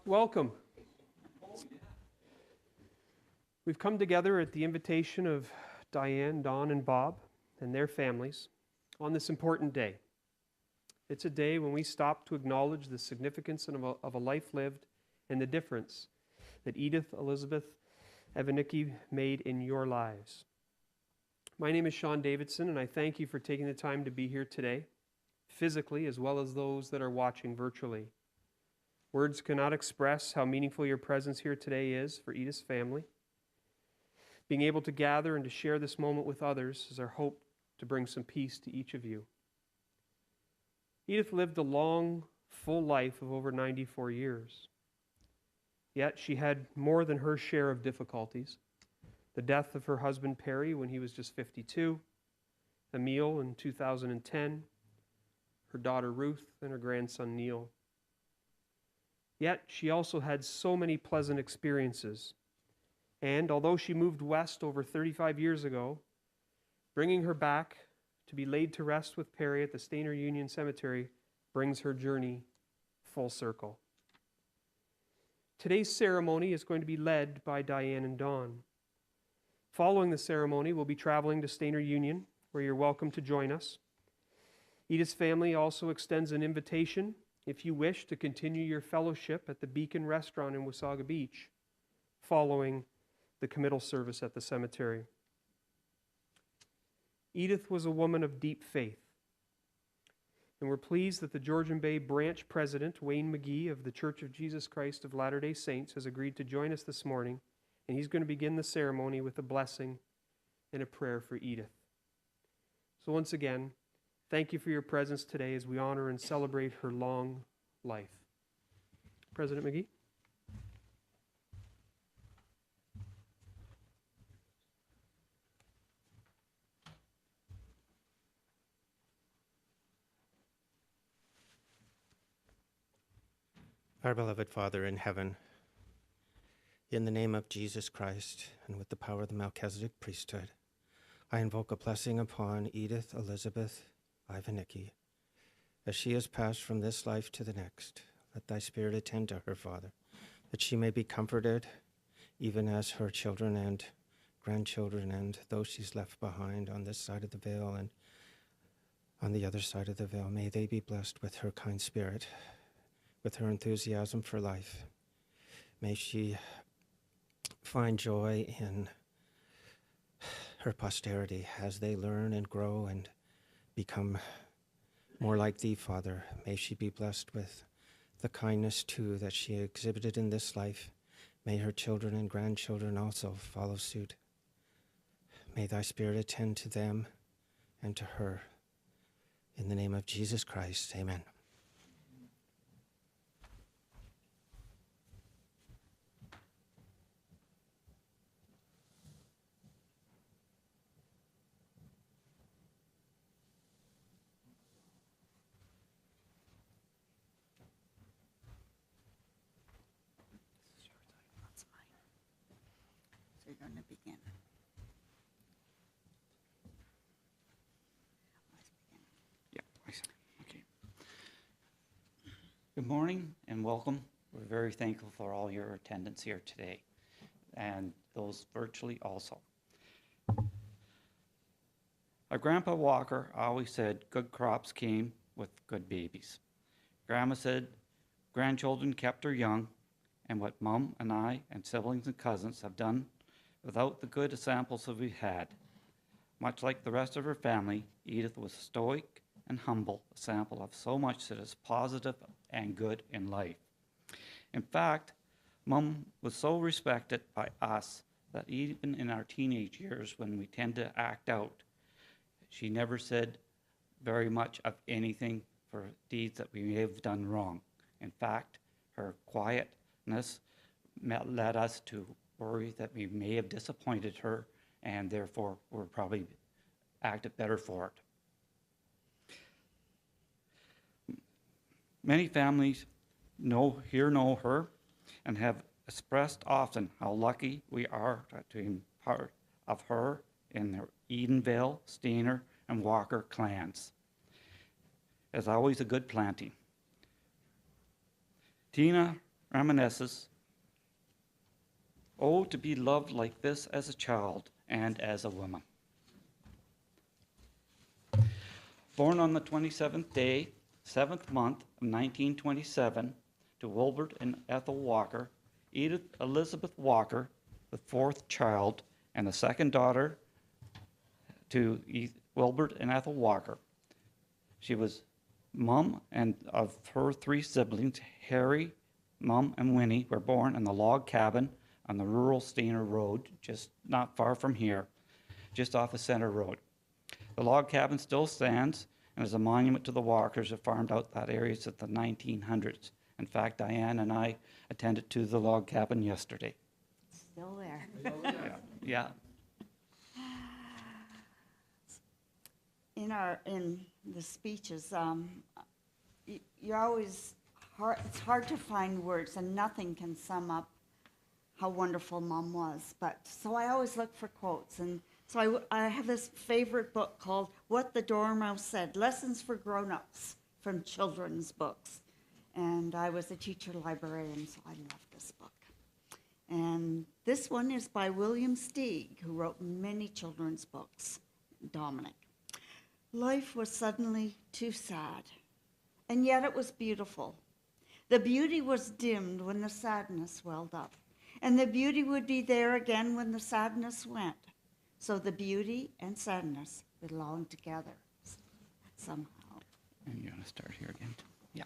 Welcome. We've come together at the invitation of Diane, Don, and Bob and their families on this important day. It's a day when we stop to acknowledge the significance of a life lived and the difference that Edith, Elizabeth, Ivanicki made in your lives. My name is Sean Davidson, and I thank you for taking the time to be here today, physically as well as those that are watching virtually. Words cannot express how meaningful your presence here today is for Edith's family. Being able to gather and to share this moment with others is our hope to bring some peace to each of you. Edith lived a long, full life of over 94 years. Yet she had more than her share of difficulties. The death of her husband Perry when he was just 52, Emil in 2010, her daughter Ruth, and her grandson Neil. Yet she also had so many pleasant experiences. And although she moved west over 35 years ago, bringing her back to be laid to rest with Perry at the Stainer Union Cemetery brings her journey full circle. Today's ceremony is going to be led by Diane and Don. Following the ceremony, we'll be traveling to Stainer Union, where you're welcome to join us. Edith's family also extends an invitation, if you wish, to continue your fellowship at the Beacon Restaurant in Wasaga Beach, following the committal service at the cemetery. Edith was a woman of deep faith, and we're pleased that the Georgian Bay branch president, Wayne McGee of the Church of Jesus Christ of Latter-day Saints, has agreed to join us this morning, and he's going to begin the ceremony with a blessing and a prayer for Edith. So once again, thank you for your presence today as we honor and celebrate her long life. President McGee. Our beloved Father in heaven, in the name of Jesus Christ and with the power of the Melchizedek priesthood, I invoke a blessing upon Edith Elizabeth Ivanicki. As she has passed from this life to the next, let thy spirit attend to her, Father, that she may be comforted, even as her children and grandchildren and those she's left behind on this side of the veil and on the other side of the veil. May they be blessed with her kind spirit, with her enthusiasm for life. May she find joy in her posterity as they learn and grow and become more like thee, Father. May she be blessed with the kindness, too, that she exhibited in this life. May her children and grandchildren also follow suit. May thy spirit attend to them and to her. In the name of Jesus Christ, amen. You're going to begin. Yeah, I see. Okay. Good morning and welcome. We're very thankful for all your attendance here today, and those virtually also. Our Grandpa Walker always said good crops came with good babies. Grandma said grandchildren kept her young, and what Mom and I and siblings and cousins have done without the good examples that we've had. Much like the rest of her family, Edith was stoic and humble, a sample of so much that is positive and good in life. In fact, Mom was so respected by us that even in our teenage years when we tend to act out, she never said very much of anything for deeds that we may have done wrong. In fact, her quietness led us to worry that we may have disappointed her, and therefore we're probably acted better for it. Many families know her and have expressed often how lucky we are to be part of her in the Edenvale, Stainer, and Walker clans. It's always a good planting. Tina reminisces, "Oh, to be loved like this as a child and as a woman." Born on the 27th day, 7th month of 1927 to Wilbert and Ethel Walker, Edith Elizabeth Walker, the fourth child and the second daughter to Wilbert and Ethel Walker. She was mom, and of her three siblings, Harry, Mom, and Winnie were born in the log cabin on the rural Stainer Road, just not far from here, just off of Center Road. The log cabin still stands and is a monument to the Walkers who farmed out that area since the 1900s. In fact, Diane and I attended to the log cabin yesterday. Still there. Yeah. In the speeches, you're always it's hard to find words, and nothing can sum up how wonderful Mom was. But so I always look for quotes, and so I have this favorite book called "What the Dormouse Said: Lessons for Grown-Ups" from children's books. And I was a teacher librarian, so I love this book. And this one is by William Steig, who wrote many children's books. Dominic. Life was suddenly too sad, and yet it was beautiful. The beauty was dimmed when the sadness welled up, and the beauty would be there again when the sadness went. So the beauty and sadness belong together somehow. And you're going to start here again. Yeah.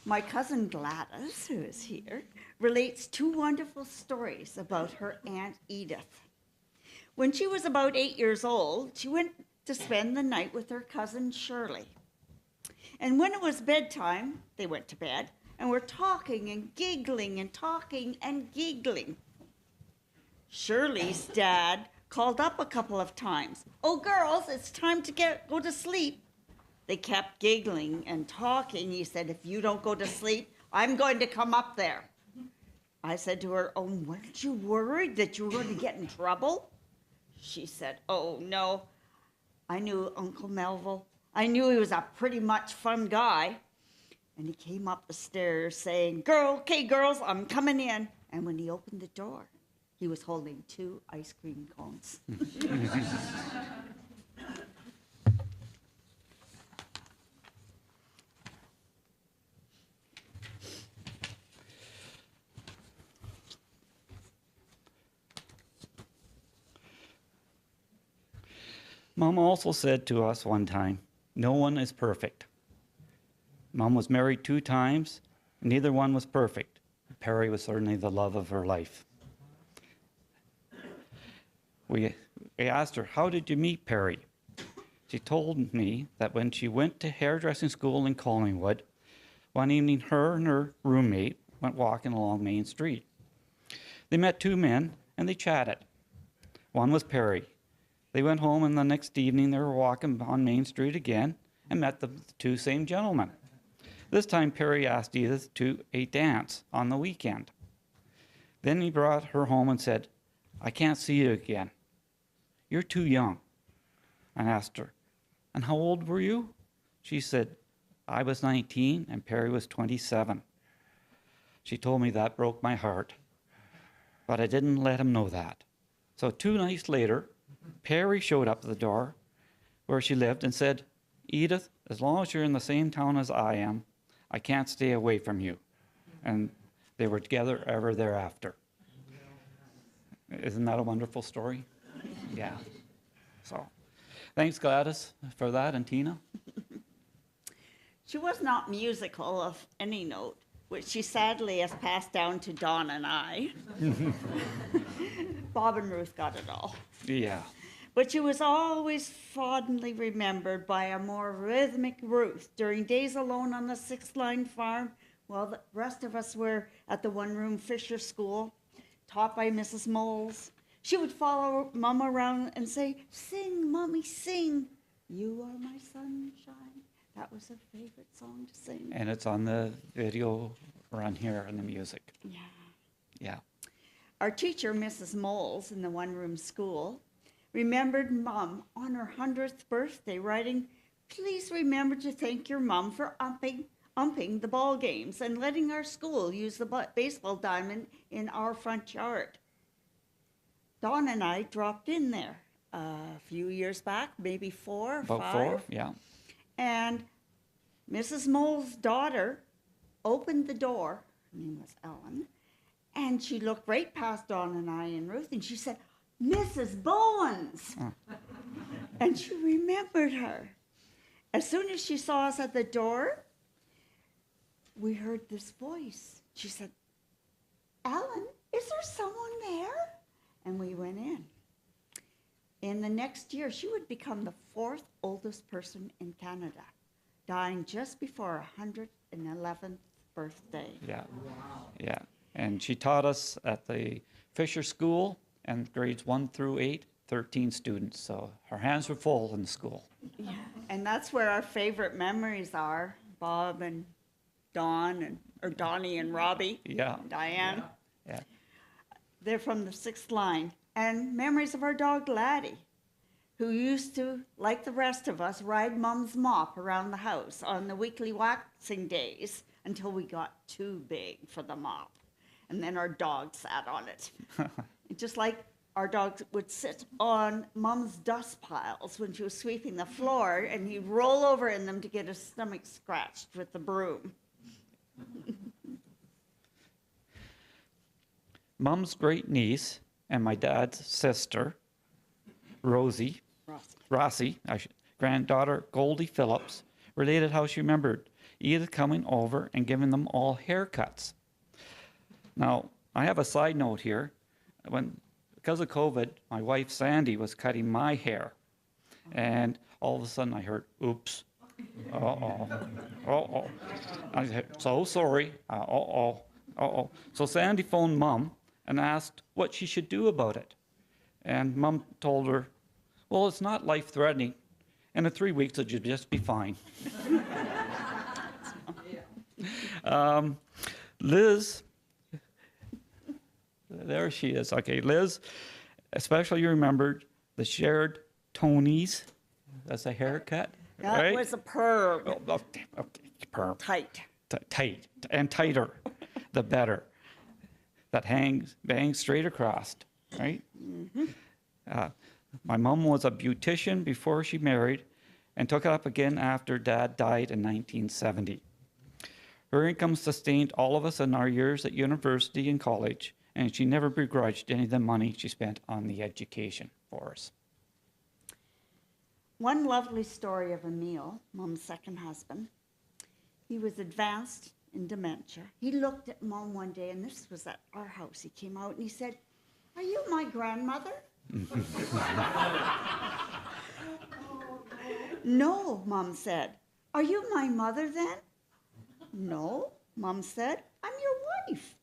My cousin Gladys, who is here, relates two wonderful stories about her Aunt Edith. When she was about 8 years old, she went to spend the night with her cousin Shirley. And when it was bedtime, they went to bed and were talking and giggling and talking and giggling. Shirley's dad called up a couple of times. "Oh, girls, it's time to go to sleep." They kept giggling and talking. He said, "If you don't go to sleep, I'm going to come up there." I said to her, "Oh, weren't you worried that you were going to get in trouble?" She said, "Oh, no. I knew Uncle Melville. I knew he was a pretty much fun guy." And he came up the stairs saying, "Okay, girls, I'm coming in." And when he opened the door, he was holding 2 ice cream cones. Mom also said to us one time, "No one is perfect." Mom was married 2 times, and neither one was perfect. Perry was certainly the love of her life. We asked her, "How did you meet Perry?" She told me that when she went to hairdressing school in Collingwood, one evening her and her roommate went walking along Main Street. They met 2 men, and they chatted. One was Perry. They went home, and the next evening they were walking on Main Street again and met the 2 same gentlemen. This time Perry asked Edith to a dance on the weekend. Then he brought her home and said, "I can't see you again. You're too young." I asked her, "And how old were you?" She said, "I was 19 and Perry was 27. She told me that broke my heart, but I didn't let him know that. So 2 nights later, Perry showed up at the door where she lived and said, "Edith, as long as you're in the same town as I am, I can't stay away from you." And they were together ever thereafter. Isn't that a wonderful story? Yeah. So, thanks Gladys for that, and Tina. She was not musical of any note, which she sadly has passed down to Dawn and I. Bob and Ruth got it all. Yeah. But she was always fondly remembered by a more rhythmic Ruth during days alone on the 6th Line farm while the rest of us were at the one-room Fisher School, taught by Mrs. Moles. She would follow Mom around and say, "Sing, Mommy, sing. You are my sunshine." That was her favorite song to sing. And it's on the video run here in the music. Yeah. Yeah. Our teacher, Mrs. Moles, in the one-room school, remembered Mom on her 100th birthday, writing, "Please remember to thank your mom for upping umping the ball games and letting our school use the baseball diamond in our front yard. Dawn and I dropped in there a few years back, maybe 4 or About 5. 4, yeah. And Mrs. Mole's daughter opened the door. Her name was Ellen. And she looked right past Dawn and I and Ruth, and she said, "Mrs. Bowens." And she remembered her. As soon as she saw us at the door, we heard this voice. She said, "Ellen, is there someone there?" And we went in. In the next year, she would become the 4th oldest person in Canada, dying just before her 111th birthday. Yeah. Wow. Yeah. And she taught us at the Fisher School, and grades 1 through 8, 13 students. So her hands were full in school. Yeah. And that's where our favorite memories are, Bob and Dawn, or Donnie and Robbie, Yeah. Diane. Yeah. They're from the 6th line. And memories of our dog Laddie, who used to, like the rest of us, ride Mom's mop around the house on the weekly waxing days until we got too big for the mop. And then our dog sat on it. Just like our dog would sit on Mom's dust piles when she was sweeping the floor, and he'd roll over in them to get his stomach scratched with the broom. Mom's great niece and my dad's sister, Rossi, granddaughter Goldie Phillips, related how she remembered Edith coming over and giving them all haircuts. Now, I have a side note here. Because of COVID, my wife Sandy was cutting my hair, and all of a sudden I heard, "Oops, uh-oh. I said, "So sorry, uh-oh. So Sandy phoned Mom and asked what she should do about it. And Mom told her, "Well, it's not life-threatening, and in 3 weeks it should just be fine." Liz, there she is. Okay, Liz, especially remembered the shared Tony's. That's a haircut, That right? was a perm. Okay, perm. Tight. Tight and tighter, the better. That bangs straight across, right? Mm-hmm. My mom was a beautician before she married and took it up again after Dad died in 1970. Her income sustained all of us in our years at university and college, and she never begrudged any of the money she spent on the education for us. One lovely story of Emil, Mom's second husband. He was advanced in dementia. He looked at Mom one day, and this was at our house. He came out and he said, "Are you my grandmother?" "No," Mom said. "Are you my mother then?" "No," Mom said. "I'm your wife."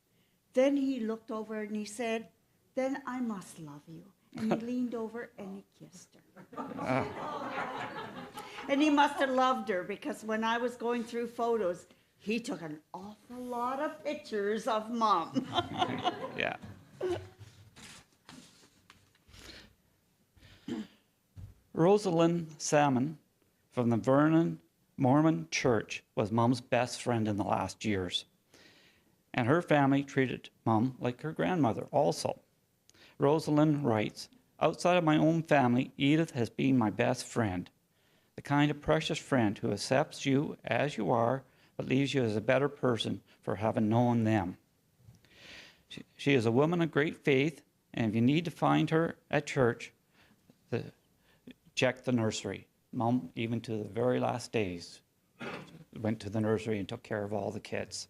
Then he looked over and he said, "Then I must love you." And he leaned over and he kissed her. And he must have loved her, because when I was going through photos, he took an awful lot of pictures of Mom. Yeah. Rosalind Salmon from the Vernon Mormon Church was Mom's best friend in the last years. And her family treated Mom like her grandmother also. Rosalind writes, "Outside of my own family, Edith has been my best friend. The kind of precious friend who accepts you as you are, but leaves you as a better person for having known them. She is a woman of great faith, and if you need to find her at church, check the nursery." Mom, even to the very last days, went to the nursery and took care of all the kids.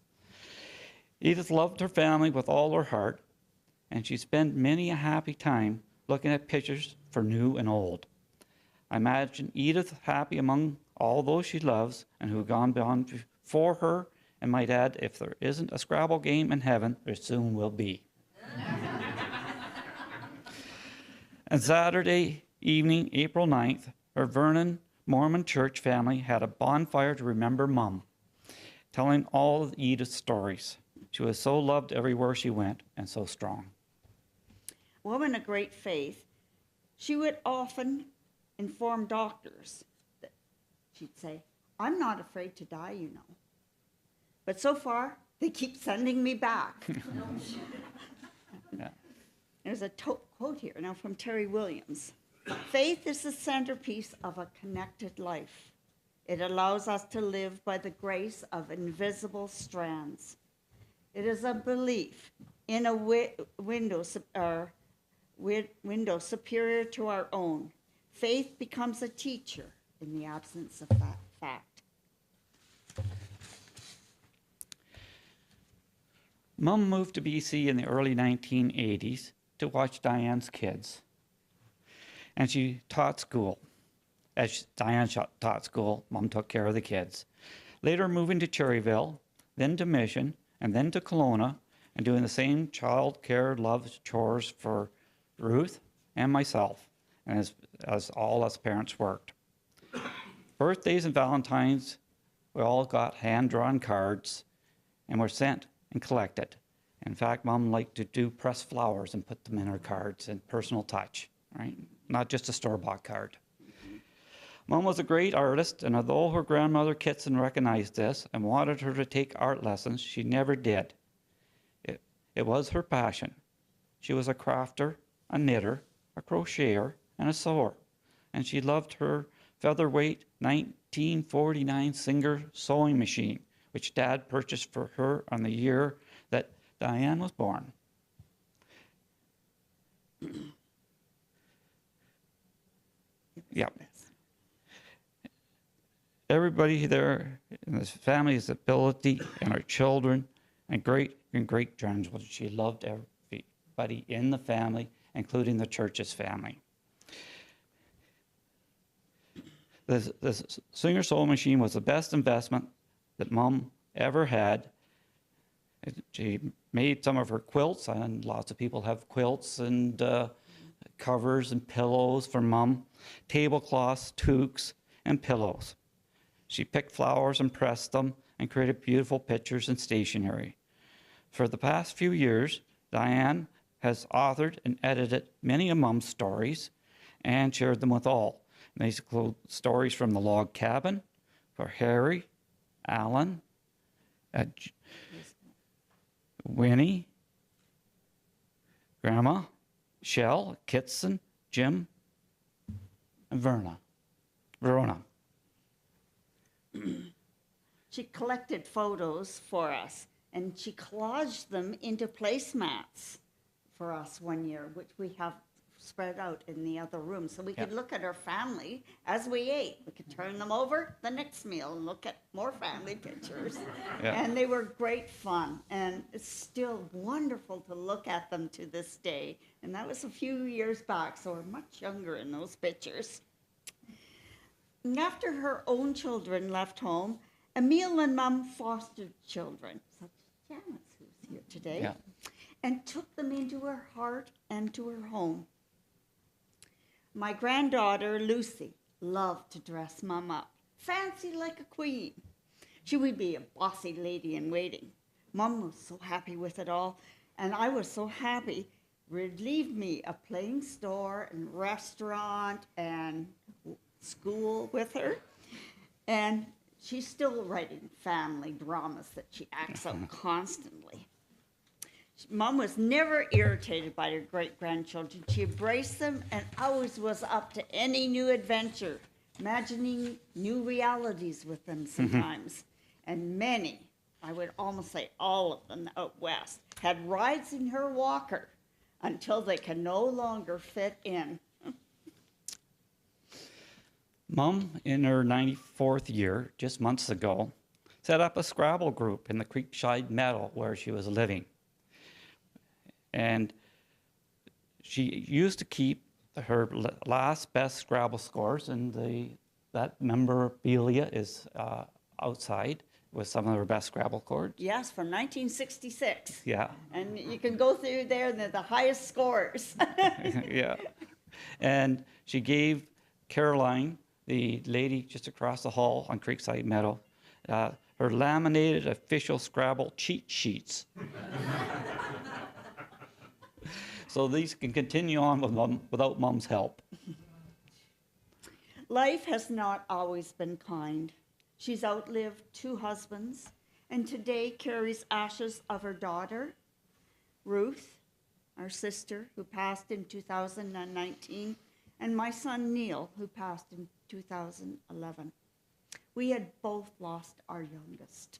Edith loved her family with all her heart, and she spent many a happy time looking at pictures for new and old. I imagine Edith happy among all those she loves and who have gone beyond before her, and might add, if there isn't a Scrabble game in heaven, there soon will be. And Saturday evening, April 9th, her Vernon Mormon Church family had a bonfire to remember Mom, telling all of Edith's stories. She was so loved everywhere she went, and so strong. Woman of great faith, she would often inform doctors that she'd say, "I'm not afraid to die, you know." But so far, they keep sending me back. Yeah. There's a quote here now from Terry Williams. Faith is the centerpiece of a connected life. It allows us to live by the grace of invisible strands. It is a belief in a window superior to our own. Faith becomes a teacher in the absence of fact. Mom moved to BC in the early 1980s to watch Diane's kids. And she taught school. As Diane taught school, Mom took care of the kids. Later moving to Cherryville, then to Mission, and then to Kelowna, and doing the same child care, love, chores for Ruth and myself, and as all us parents worked. Birthdays and Valentines, we all got hand-drawn cards and were sent and collected. In fact, Mom liked to do pressed flowers and put them in her cards and personal touch, right? Not just a store-bought card. Mom was a great artist, and although her grandmother Kitson recognized this and wanted her to take art lessons, she never did. It was her passion. She was a crafter, a knitter, a crocheter, and a sewer, and she loved her featherweight 1949 Singer sewing machine, which Dad purchased for her on the year that Diane was born. Yeah. Everybody there in this family's ability and our children and great grandchildren. She loved everybody in the family, including the church's family. This Singer sewing machine was the best investment that Mom ever had. She made some of her quilts, and lots of people have quilts and covers and pillows for Mom, tablecloths, toques, and pillows. She picked flowers and pressed them and created beautiful pictures and stationery. For the past few years, Diane has authored and edited many of Mom's stories and shared them with all. And these include stories from the log cabin, for Harry, Alan, Winnie, Grandma, Shell, Kitson, Jim, and Verona. She collected photos for us, and she collaged them into placemats for us one year, which we have spread out in the other room. So we could look at our family as we ate. We could turn them over the next meal and look at more family pictures. Yeah. And they were great fun. And it's still wonderful to look at them to this day. And that was a few years back, so we're much younger in those pictures. And after her own children left home, Emile and Mom fostered children, such as Janice, who's here today, and took them into her heart and to her home. My granddaughter, Lucy, loved to dress Mom up, fancy like a queen. She would be a bossy lady in waiting. Mom was so happy with it all, and I was so happy. Relieved me of playing store and restaurant and school with her. And she's still writing family dramas that she acts out constantly. Mom was never irritated by her great-grandchildren. She embraced them and always was up to any new adventure, imagining new realities with them sometimes. And many, I would almost say all of them out west, had rides in her walker until they can no longer fit in. Mom, in her 94th year, just months ago, set up a Scrabble group in the Creekside Meadow where she was living. And she used to keep her last best Scrabble scores, and that memorabilia is outside with some of her best Scrabble cards. Yes, from 1966. Yeah. And you can go through there, and they're the highest scores. Yeah. And she gave Caroline, the lady just across the hall on Creekside Meadow, her laminated official Scrabble cheat sheets. So these can continue on with without Mom's help. Life has not always been kind. She's outlived 2 husbands and today carries ashes of her daughter, Ruth, our sister, who passed in 2019, and my son, Neil, who passed in 2011. We had both lost our youngest.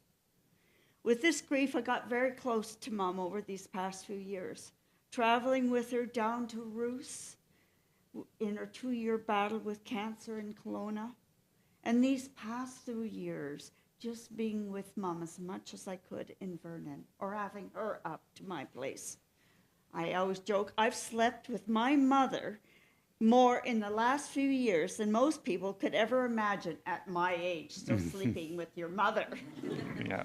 With this grief, I got very close to Mom over these past few years, traveling with her down to Rus in her 2-year battle with cancer in Kelowna. And these past 2 years, just being with Mom as much as I could in Vernon, or having her up to my place. I always joke, I've slept with my mother more in the last few years than most people could ever imagine at my age, still sleeping with your mother. Yeah.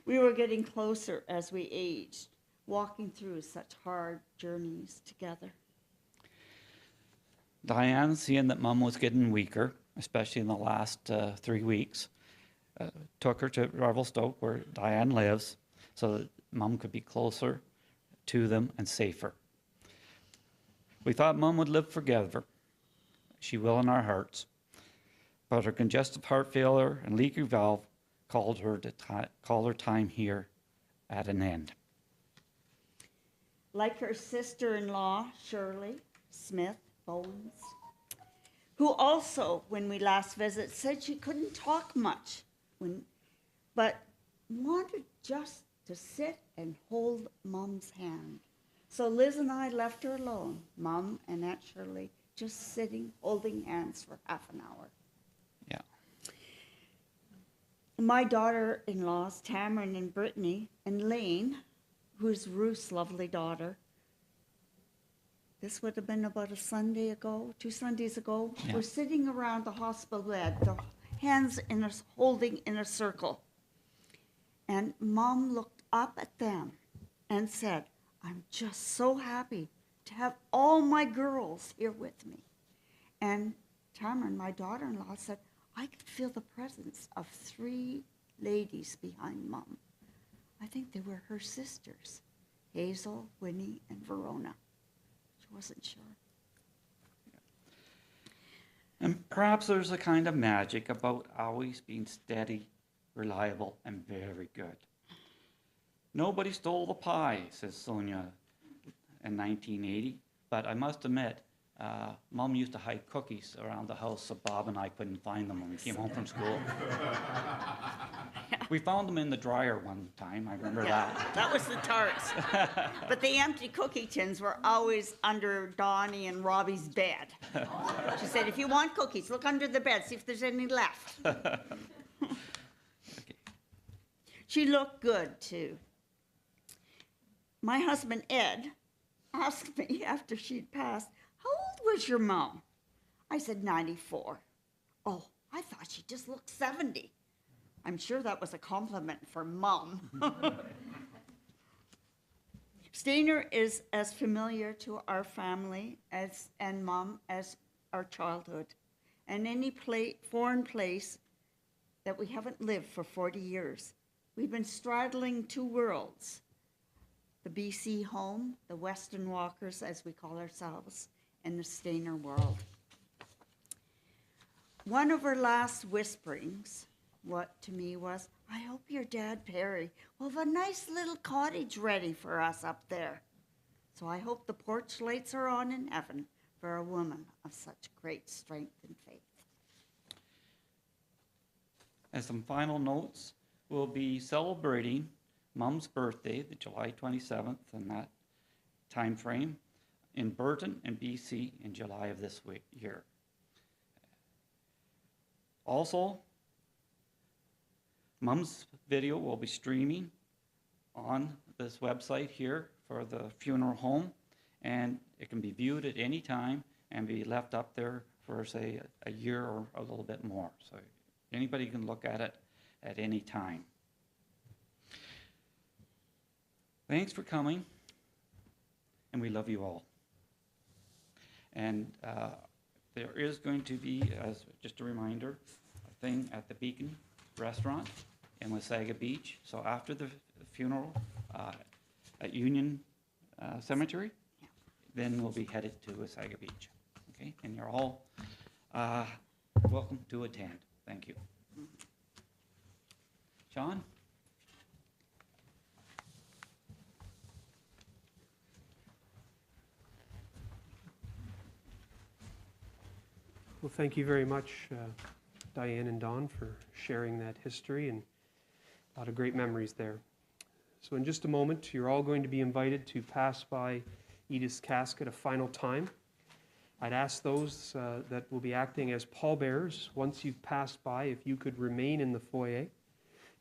We were getting closer as we aged, walking through such hard journeys together. Diane, seeing that Mum was getting weaker, especially in the last 3 weeks, took her to Revelstoke, where Diane lives, so that Mum could be closer to them and safer. We thought Mum would live forever. She will in our hearts. But her congestive heart failure and leaky valve called her time here at an end. Like her sister-in-law, Shirley Smith Bowens, who also, when we last visited, said she couldn't talk much, but wanted just to sit and hold Mom's hand. So Liz and I left her alone, Mom and Aunt Shirley, just sitting, holding hands for half an hour. Yeah. My daughter-in-laws, Tamron and Brittany, and Lane, who's Ruth's lovely daughter, this would have been about a Sunday ago, 2 Sundays ago, Yeah. were sitting around the hospital bed, their hands holding in a circle. And Mom looked up at them and said, I'm just so happy to have all my girls here with me. And Tamron, my daughter-in-law, said, I could feel the presence of 3 ladies behind Mom. I think they were her sisters, Hazel, Winnie, and Verona. She wasn't sure. And perhaps there's a kind of magic about always being steady, reliable, and very good. Nobody stole the pie, says Sonia in 1980, but I must admit, Mom used to hide cookies around the house so Bob and I couldn't find them when we came home from school. We found them in the dryer one time, I remember that. That was the tarts. But the empty cookie tins were always under Donnie and Robbie's bed. She said, if you want cookies, look under the bed, see if there's any left. Okay. She looked good, too. My husband, Ed, asked me after she'd passed, how old was your mom? I said, 94. Oh, I thought she just looked 70. I'm sure that was a compliment for Mom. Stainer is as familiar to our family and Mom as our childhood, and any foreign place that we haven't lived for 40 years. We've been straddling 2 worlds, the BC home, the Western Walkers, as we call ourselves, and the Stainer world. One of her last whisperings, what to me was, I hope your dad, Perry, will have a nice little cottage ready for us up there. So I hope the porch lights are on in heaven for a woman of such great strength and faith. As some final notes, we'll be celebrating Mom's birthday, the July 27th, in that time frame, in Burton and BC in July of this year. Also, Mom's video will be streaming on this website here for the funeral home, and it can be viewed at any time and be left up there for, say, a year or a little bit more. So anybody can look at it at any time. Thanks for coming, and we love you all. And there is going to be, as just a reminder, a thing at the Beacon restaurant in Wasaga Beach. So after the funeral at Union Cemetery, then we'll be headed to Wasaga Beach. Okay, and you're all welcome to attend. Thank you. Sean? Well, thank you very much, Diane and Don, for sharing that history, and a lot of great memories there. So in just a moment, you're all going to be invited to pass by Edith's casket a final time. I'd ask those that will be acting as pallbearers, once you've passed by, if you could remain in the foyer.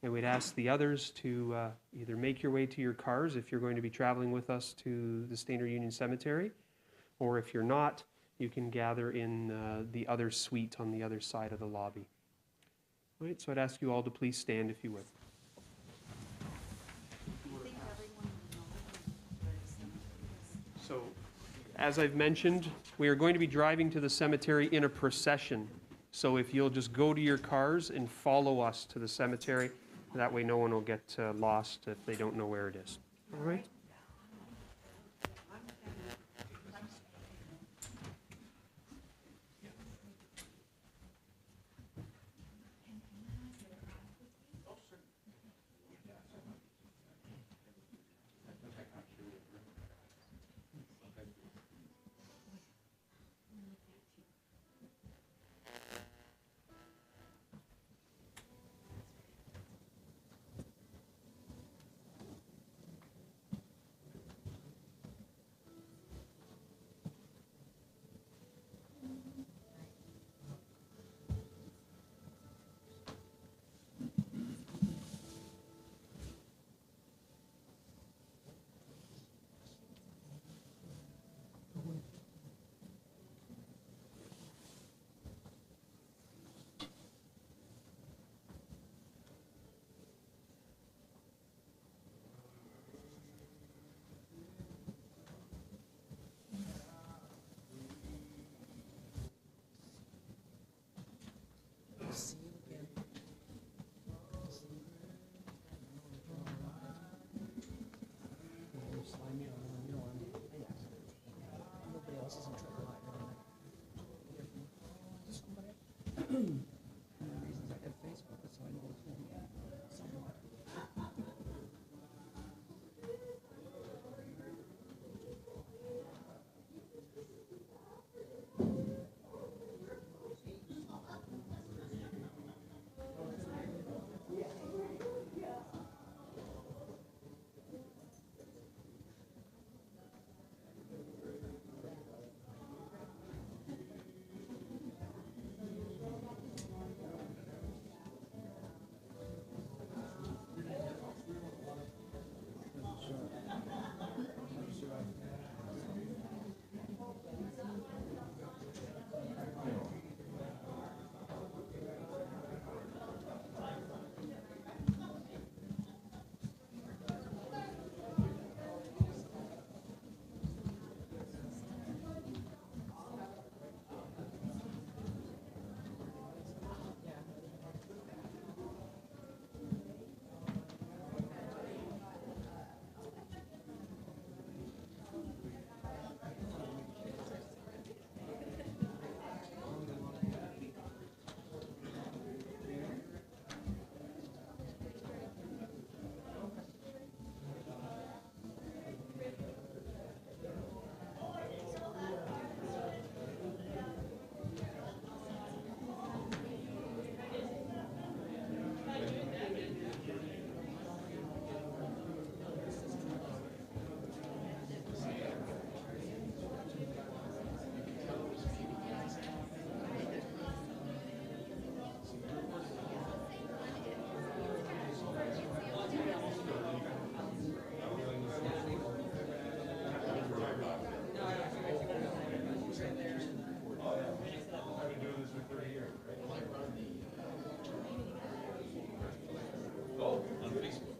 And we'd ask the others to either make your way to your cars if you're going to be traveling with us to the Stainer Union Cemetery, or if you're not, you can gather in the other suite on the other side of the lobby. All right, so I'd ask you all to please stand if you would. So, as I've mentioned, we are going to be driving to the cemetery in a procession. So if you'll just go to your cars and follow us to the cemetery, that way no one will get lost if they don't know where it is. All right? Oh, on Facebook.